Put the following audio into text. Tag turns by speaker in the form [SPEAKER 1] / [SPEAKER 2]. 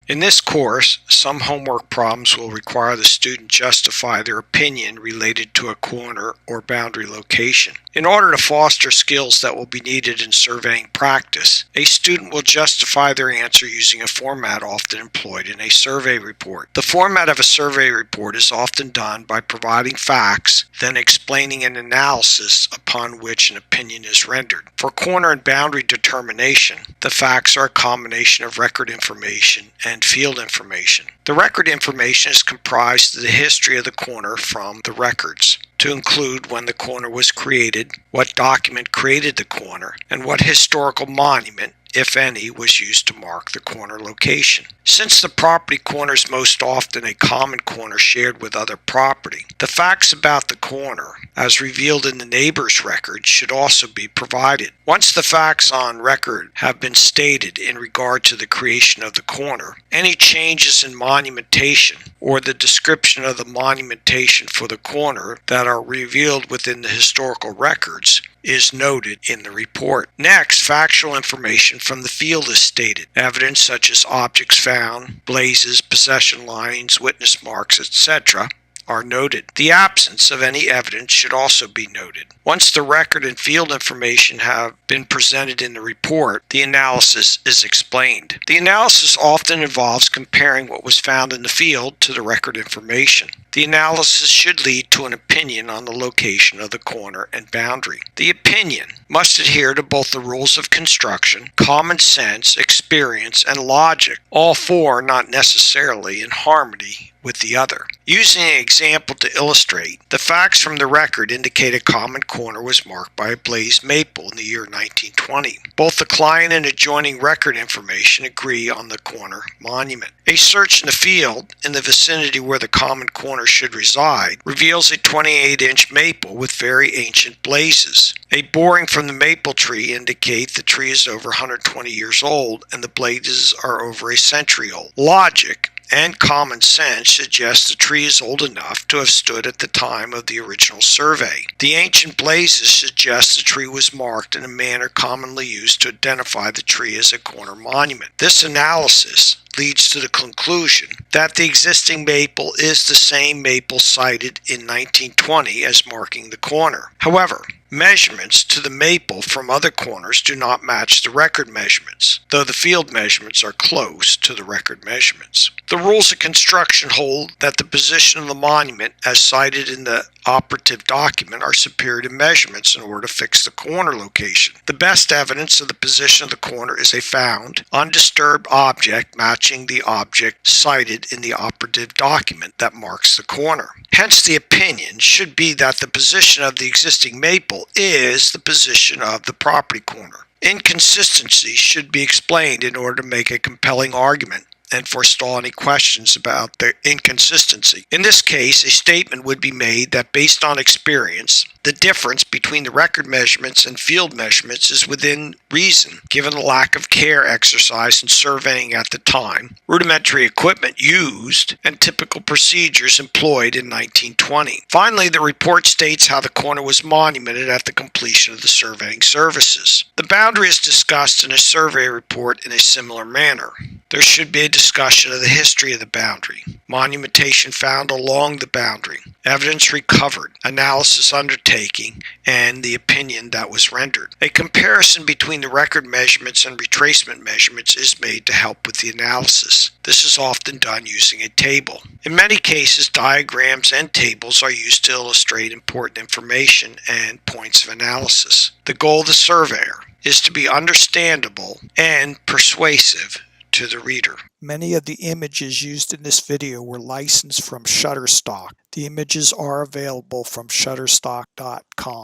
[SPEAKER 1] In this course, some homework problems will require the student justify their opinion related to a corner or boundary location. In order to foster skills that will be needed in surveying practice, a student will justify their answer using a format often employed in a survey report. The format of a survey report is often done by providing facts, then explaining an analysis upon which an opinion is rendered. For corner and boundary determination, the facts are a combination of record information and field information. The record information is comprised of the history of the corner from the records, to include when the corner was created, what document created the corner, and what historical monument, if any, was used to mark the corner location. Since the property corner is most often a common corner shared with other property, the facts about the corner, as revealed in the neighbor's record, should also be provided. Once the facts on record have been stated in regard to the creation of the corner, any changes in monumentation or the description of the monumentation for the corner that are revealed within the historical records is noted in the report. Next, factual information from the field is stated. Evidence such as objects found, blazes, possession lines, witness marks, etc. are noted. The absence of any evidence should also be noted. Once the record and field information have been presented in the report, the analysis is explained. The analysis often involves comparing what was found in the field to the record information. The analysis should lead to an opinion on the location of the corner and boundary. The opinion must adhere to both the rules of construction, common sense, experience, and logic, all four not necessarily in harmony with the other. Using an example to illustrate, the facts from the record indicate a common corner was marked by a blazed maple in the year 1920. Both the client and adjoining record information agree on the corner monument. A search in the field, in the vicinity where the common corner should reside, reveals a 28-inch maple with very ancient blazes. A boring from the maple tree indicates the tree is over 120 years old and the blazes are over a century old. Logic and common sense suggests the tree is old enough to have stood at the time of the original survey. The ancient blazes suggest the tree was marked in a manner commonly used to identify the tree as a corner monument. This analysis leads to the conclusion that the existing maple is the same maple cited in 1920 as marking the corner. However, measurements to the maple from other corners do not match the record measurements, though the field measurements are close to the record measurements. The rules of construction hold that the position of the monument, as cited in the operative document, are superior to measurements in order to fix the corner location. The best evidence of the position of the corner is a found, undisturbed object matching the object cited in the operative document that marks the corner. Hence, the opinion should be that the position of the existing maple is the position of the property corner. Inconsistencies should be explained in order to make a compelling argument and forestall any questions about the inconsistency. In this case, a statement would be made that based on experience, the difference between the record measurements and field measurements is within reason, given the lack of care exercised in surveying at the time, rudimentary equipment used, and typical procedures employed in 1920. Finally, the report states how the corner was monumented at the completion of the surveying services. The boundary is discussed in a survey report in a similar manner. There should be a discussion of the history of the boundary, monumentation found along the boundary, evidence recovered, analysis undertaking, and the opinion that was rendered. A comparison between the record measurements and retracement measurements is made to help with the analysis. This is often done using a table. In many cases, diagrams and tables are used to illustrate important information and points of analysis. The goal of the surveyor is to be understandable and persuasive to the reader. Many of the images used in this video were licensed from Shutterstock. The images are available from Shutterstock.com.